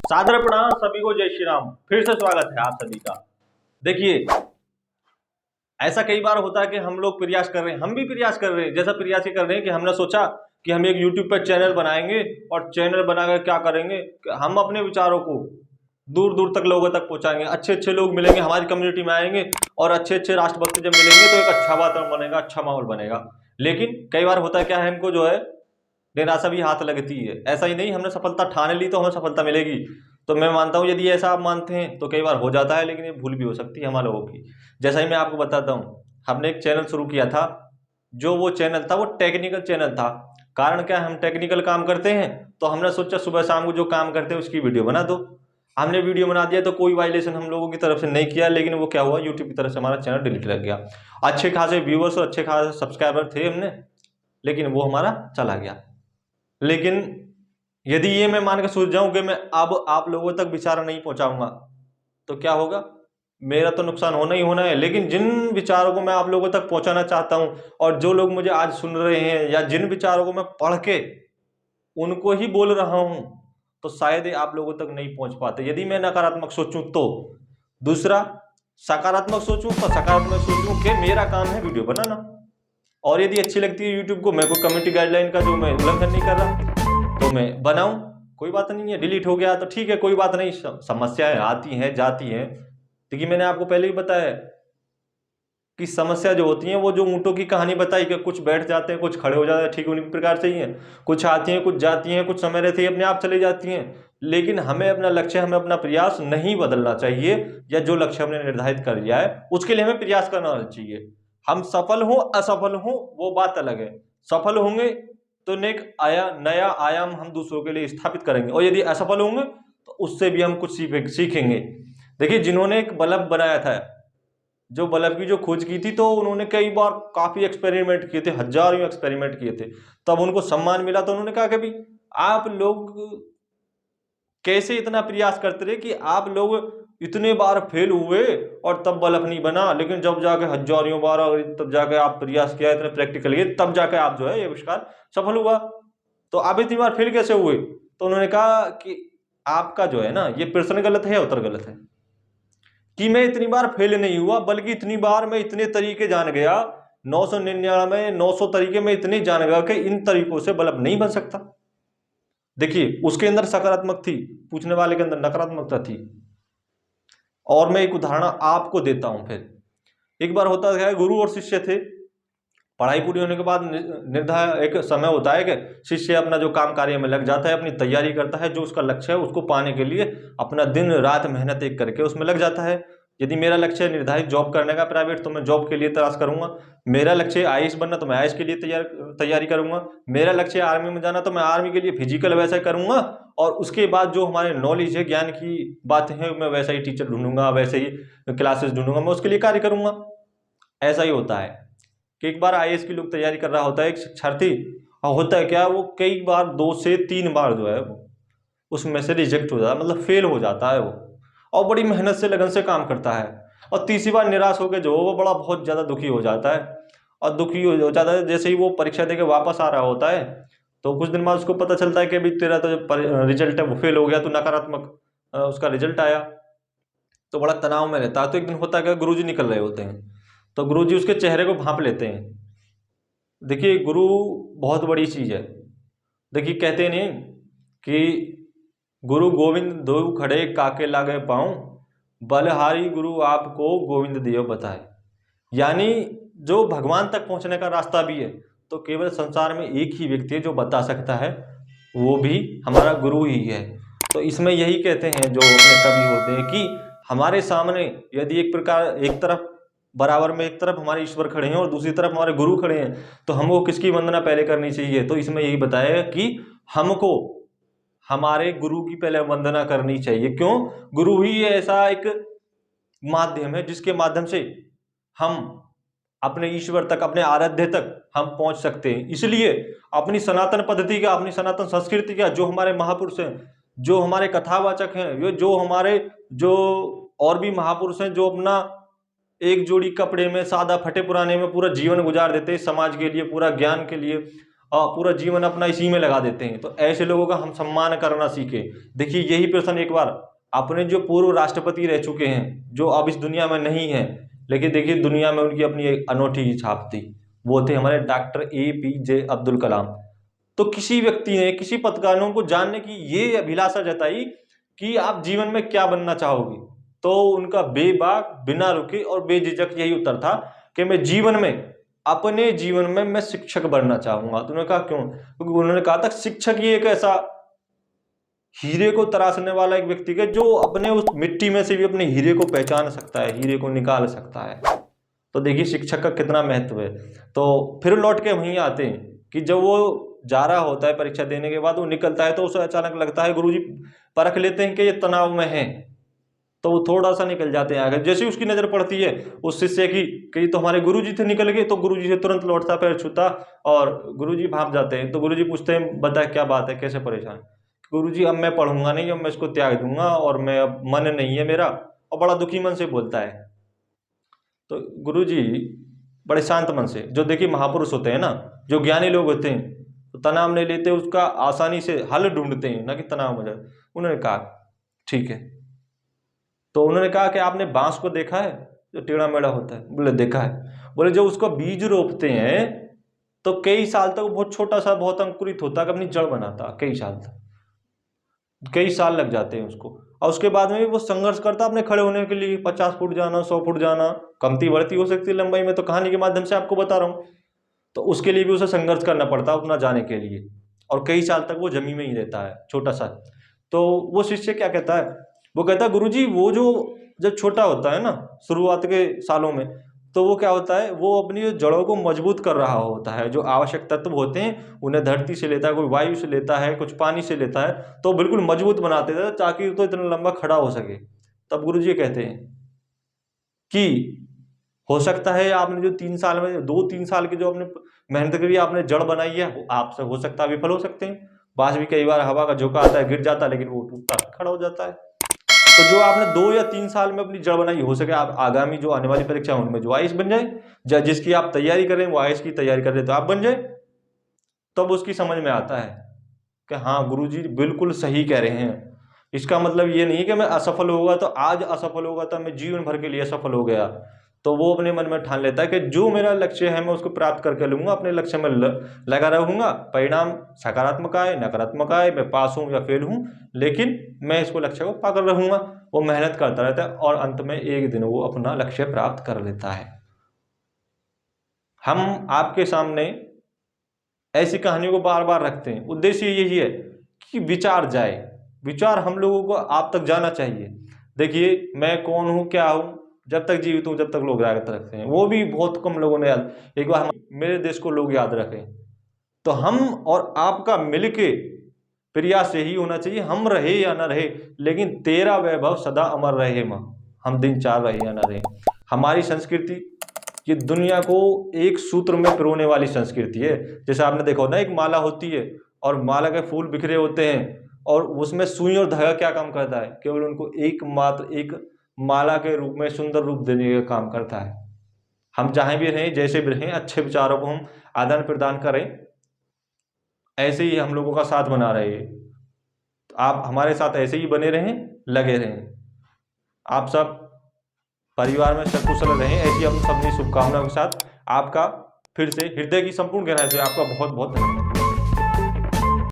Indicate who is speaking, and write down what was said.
Speaker 1: सादर प्रणाम सभी को, जय श्री राम। फिर से स्वागत है आप सभी का। देखिए, ऐसा कई बार होता है कि हम लोग प्रयास कर रहे हैं, हम भी प्रयास कर रहे हैं। जैसा प्रयास ये कर रहे हैं कि हमने सोचा कि हम एक यूट्यूब पर चैनल बनाएंगे और चैनल बनाकर क्या करेंगे कि हम अपने विचारों को दूर दूर तक लोगों तक पहुंचाएंगे। अच्छे अच्छे लोग मिलेंगे, हमारी कम्युनिटी में आएंगे और अच्छे अच्छे राष्ट्रभक्त जब मिलेंगे तो एक अच्छा वातावरण बनेगा, अच्छा माहौल बनेगा। लेकिन कई बार होता है क्या है, हमको जो है निराशा भी हाथ लगती है। ऐसा ही नहीं हमने सफलता ठान ली तो हमें सफलता मिलेगी। तो मैं मानता हूँ यदि ऐसा आप मानते हैं तो कई बार हो जाता है, लेकिन ये भूल भी हो सकती है हम लोगों की। जैसा ही मैं आपको बताता हूँ, हमने एक चैनल शुरू किया था। जो वो चैनल था वो टेक्निकल चैनल था। कारण क्या है, हम टेक्निकल काम करते हैं तो हमने सोचा सुबह शाम को जो काम करते हैं उसकी वीडियो बना दो। हमने वीडियो बना दिया तो कोई वायलेशन हम लोगों की तरफ से नहीं किया, लेकिन वो क्या हुआ, यूट्यूब की तरफ से हमारा चैनल डिलीट लग गया। अच्छे खासे व्यूअर्स और अच्छे खासे सब्सक्राइबर थे हमने, लेकिन वो हमारा चला गया। लेकिन यदि ये मैं मान के सोच जाऊं कि मैं अब आप लोगों तक विचार नहीं पहुंचाऊंगा तो क्या होगा, मेरा तो नुकसान होना ही होना है। लेकिन जिन विचारों को मैं आप लोगों तक पहुंचाना चाहता हूं और जो लोग मुझे आज सुन रहे हैं या जिन विचारों को मैं पढ़ के उनको ही बोल रहा हूं, तो शायद ये आप लोगों तक नहीं पहुंच पाते यदि मैं नकारात्मक सोचूं तो। दूसरा, सकारात्मक सोचूं तो सकारात्मक सोचूं कि मेरा काम है वीडियो बनाना, और यदि अच्छी लगती है यूट्यूब को, मैं कोई कम्युनिटी गाइडलाइन का जो मैं उल्लंघन नहीं कर रहा तो मैं बनाऊं। कोई बात नहीं है, डिलीट हो गया तो ठीक है, कोई बात नहीं। समस्याएं आती हैं जाती हैं। देखिए, मैंने आपको पहले ही बताया कि समस्या जो होती है वो जो ऊँटों की कहानी बताई कि कुछ बैठ जाते हैं, कुछ खड़े हो जाते हैं, ठीक उन्हीं प्रकार से ही है। कुछ आती हैं, कुछ जाती हैं, कुछ समय रहती है अपने आप चली जाती हैं। लेकिन हमें अपना लक्ष्य, हमें अपना प्रयास नहीं बदलना चाहिए, या जो लक्ष्य हमने निर्धारित कर लिया है उसके लिए हमें प्रयास करना चाहिए। हम सफल हों असफल हों वो बात अलग है। सफल होंगे तो नया आयाम हम दूसरों के लिए स्थापित करेंगे, और यदि असफल होंगे तो उससे भी हम कुछ सीखेंगे। देखिए, जिन्होंने एक बल्ब बनाया था, जो बल्ब की जो खोज की थी, तो उन्होंने कई बार काफी एक्सपेरिमेंट किए थे, हजारों एक्सपेरिमेंट किए थे, तब उनको सम्मान मिला। तो उन्होंने कहा कि भाई आप लोग कैसे इतना प्रयास करते रहे कि आप लोग इतने बार फेल हुए और तब बल्ब नहीं बना, लेकिन जब जाके हजारों बार और तब जाके आप प्रयास किया, इतने प्रैक्टिकल किए, तब जाके आप जो है ये आविष्कार सफल हुआ। तो आप इतनी बार फेल कैसे हुए? तो उन्होंने कहा कि आपका जो है ना ये प्रश्न गलत है, उत्तर गलत है। कि मैं इतनी बार फेल नहीं हुआ, बल्कि इतनी बार मैं इतने तरीके जान गया, 999 900 तरीके में इतने जान गया कि इन तरीकों से बल्ब नहीं बन सकता। देखिए, उसके अंदर सकारात्मक थी, पूछने वाले के अंदर नकारात्मकता थी। और मैं एक उदाहरण आपको देता हूं। फिर एक बार होता है, गुरु और शिष्य थे। पढ़ाई पूरी होने के बाद निर्धारित एक समय होता है कि शिष्य अपना जो काम कार्य में लग जाता है, अपनी तैयारी करता है, जो उसका लक्ष्य है उसको पाने के लिए अपना दिन रात मेहनत एक करके उसमें लग जाता है। यदि मेरा लक्ष्य है निर्धारित जॉब करने का प्राइवेट, तो मैं जॉब के लिए तलाश करूंगा। मेरा लक्ष्य है आईएएस बनना, तो मैं आईएएस के लिए तैयारी करूंगा। मेरा लक्ष्य है आर्मी में जाना, तो मैं आर्मी के लिए फिजिकल वैसा करूंगा। और उसके बाद जो हमारे नॉलेज है, ज्ञान की बातें हैं, मैं वैसा ही टीचर ढूंढूंगा, वैसे ही क्लासेस ढूंढूंगा, मैं उसके लिए कार्य करूंगा। ऐसा ही होता है कि एक बार आईएएस की लोग तैयारी कर रहा होता है एक शिक्षार्थी, और होता है क्या, वो कई बार 2 से 3 बार जो है वो उसमें से रिजेक्ट हो जाता है, मतलब फेल हो जाता है वो, और बड़ी मेहनत से लगन से काम करता है। और तीसरी बार निराश होकर जो वो बड़ा बहुत ज़्यादा दुखी हो जाता है। और दुखी हो जाता है, जैसे ही वो परीक्षा देके वापस आ रहा होता है तो कुछ दिन बाद उसको पता चलता है कि भाई तेरा तो जो रिजल्ट है वो फेल हो गया, तो नकारात्मक उसका रिजल्ट आया। तो बड़ा तनाव में रहता है। तो एक दिन होता है कि गुरुजी निकल रहे होते हैं, तो गुरुजी उसके चेहरे को भांप लेते हैं। देखिए, गुरु बहुत बड़ी चीज है। देखिए, कहते नहीं कि गुरु गोविंद दो खड़े काके लागे पाऊं, बलहारी गुरु आपको गोविंद दियो बताए। यानी जो भगवान तक पहुंचने का रास्ता भी है, तो केवल संसार में एक ही व्यक्ति है जो बता सकता है, वो भी हमारा गुरु ही है। तो इसमें यही कहते हैं जो अपने कवि होते हैं कि हमारे सामने यदि एक तरफ बराबर में एक तरफ हमारे ईश्वर खड़े हैं और दूसरी तरफ हमारे गुरु खड़े हैं, तो हमको किसकी वंदना पहले करनी चाहिए? तो इसमें यही बताया कि हमको हमारे गुरु की पहले वंदना करनी चाहिए। क्यों? गुरु ही ऐसा एक माध्यम है जिसके माध्यम से हम अपने ईश्वर तक, अपने आराध्य तक हम पहुंच सकते हैं। इसलिए अपनी सनातन पद्धति का, अपनी सनातन संस्कृति का, जो हमारे महापुरुष हैं, जो हमारे कथावाचक हैं, ये जो हमारे जो और भी महापुरुष हैं, जो अपना एक जोड़ी कपड़े में, सादा फटे पुराने में पूरा जीवन गुजार देते हैं समाज के लिए, पूरा ज्ञान के लिए, पूरा जीवन अपना इसी में लगा देते हैं। तो ऐसे लोगों का हम सम्मान करना सीखें। देखिए यही प्रश्न एक बार अपने जो पूर्व राष्ट्रपति रह चुके हैं, जो अब इस दुनिया में नहीं है, लेकिन देखिए दुनिया में उनकी अपनी एक अनोखी छाप थी, वो थे हमारे डॉक्टर APJ अब्दुल कलाम। तो किसी व्यक्ति ने, किसी पत्रकारों को जानने की ये अभिलाषा जताई कि आप जीवन में क्या बनना चाहोगे, तो उनका बेबाक, बिना रुके और बेझिझक यही उत्तर था कि मैं जीवन में, अपने जीवन में मैं शिक्षक बनना चाहूंगा। तो उन्होंने कहा क्यों? क्योंकि उन्होंने कहा था शिक्षक ही एक ऐसा हीरे को तराशने वाला एक व्यक्ति है जो अपने उस मिट्टी में से भी अपने हीरे को पहचान सकता है, हीरे को निकाल सकता है। तो देखिए शिक्षक का कितना महत्व है। तो फिर लौट के वहीं आते हैं कि जब वो जा रहा होता है परीक्षा देने के बाद, वो निकलता है तो उसे अचानक लगता है, गुरुजी परख लेते हैं कि ये तनाव में है, तो वो थोड़ा सा निकल जाते हैं आगे। जैसे उसकी नजर पड़ती है उस शिष्य की कि तो हमारे गुरुजी थे निकल गए, तो गुरुजी से तुरंत लौटता, पैर छूता और गुरुजी भाग जाते हैं। तो गुरुजी पूछते हैं बता क्या बात है, कैसे परेशान? गुरुजी अब मैं पढ़ूंगा नहीं, अब मैं इसको त्याग दूंगा और मैं अब मन नहीं है मेरा, और बड़ा दुखी मन से बोलता है। तो गुरुजी बड़े शांत मन से, जो देखिए महापुरुष होते हैं ना, जो ज्ञानी लोग होते हैं, तो तनाव नहीं लेते, उसका आसानी से हल ढूंढते हैं, ना कि तनाव में जाए। उन्होंने कहा ठीक है। तो उन्होंने कहा कि आपने बांस को देखा है जो टेढ़ा मेढ़ा होता है? बोले देखा है। बोले जब उसका बीज रोपते हैं तो कई साल तक बहुत छोटा सा, बहुत अंकुरित होता है, अपनी जड़ बनाता, कई साल तक, कई साल लग जाते हैं उसको, और उसके बाद में भी वो संघर्ष करता अपने खड़े होने के लिए, 50 फुट जाना, 100 फुट जाना, कमती बढ़ती हो सकती है लंबाई में, तो कहानी के माध्यम से आपको बता रहा हूँ। तो उसके लिए भी उसे संघर्ष करना पड़ता है उतना जाने के लिए, और कई साल तक वो जमीन में ही रहता है छोटा सा। तो वो शिष्य क्या कहता है? वो कहता है गुरुजी वो जो जब छोटा होता है ना शुरुआत के सालों में, तो वो क्या होता है, वो अपनी जड़ों को मजबूत कर रहा होता है। जो आवश्यक तत्व होते हैं उन्हें धरती से लेता है, कोई वायु से लेता है, कुछ पानी से लेता है, तो बिल्कुल मजबूत बनाते थे ताकि तो इतना लंबा खड़ा हो सके। तब गुरुजी कहते हैं कि हो सकता है आपने जो 3 साल में, 2-3 साल की जो आपने मेहनत करी, आपने जड़ बनाई है, वो आपसे हो सकता है विफल हो सकते हैं। बांस भी कई बार हवा का झोंका आता है, गिर जाता है, लेकिन वो टूटता खड़ा हो जाता है। तो जो आपने 2 या 3 साल में अपनी जड़ बनाई, हो सके आप आगामी जो आने वाली परीक्षा है उनमें जो आईएएस बन जाए, जिसकी आप तैयारी करें वो आईएएस की तैयारी कर रहे तो आप बन जाए। तब उसकी समझ में आता है कि हाँ गुरुजी बिल्कुल सही कह रहे हैं। इसका मतलब ये नहीं कि मैं असफल होगा तो आज असफल होगा तो मैं जीवन भर के लिए असफल हो गया। तो वो अपने मन में ठान लेता है कि जो मेरा लक्ष्य है मैं उसको प्राप्त करके लूंगा, अपने लक्ष्य में लगा रहूंगा, परिणाम सकारात्मक आए नकारात्मक आए, मैं पास हूं या फेल हूं, लेकिन मैं इसको लक्ष्य को पाकर रहूंगा। वो मेहनत करता रहता है और अंत में एक दिन वो अपना लक्ष्य प्राप्त कर लेता है। हम आपके सामने ऐसी कहानियों को बार बार रखते हैं, उद्देश्य यही है कि विचार जाए, विचार हम लोगों को आप तक जाना चाहिए। देखिए मैं कौन हूँ, क्या हूँ, जब तक जीवित हूँ जब तक लोग याद रखते हैं, वो भी बहुत कम लोगों ने याद। एक बार मेरे देश को लोग याद रखें, तो हम और आपका मिलके प्रयास यही होना चाहिए, हम रहे या न रहे, लेकिन तेरा वैभव सदा अमर रहे माँ, हम दिन 4 रहे या न रहे। हमारी संस्कृति ये दुनिया को एक सूत्र में पिरोने वाली संस्कृति है। जैसे आपने देखा हो ना, एक माला होती है और माला के फूल बिखरे होते हैं, और उसमें सुई और धागा क्या काम करता है? केवल उनको एकमात्र एक माला के रूप में सुंदर रूप देने का काम करता है। हम जहां भी रहें, जैसे भी रहें, अच्छे विचारों को हम आदान प्रदान करें, ऐसे ही हम लोगों का साथ बना रहे। तो आप हमारे साथ ऐसे ही बने रहें, लगे रहें। आप सब परिवार में सकुशल रहें, ऐसी हम सबनी शुभकामनाओं के साथ आपका फिर से हृदय की संपूर्ण गहराई से आपका बहुत बहुत धन्यवाद।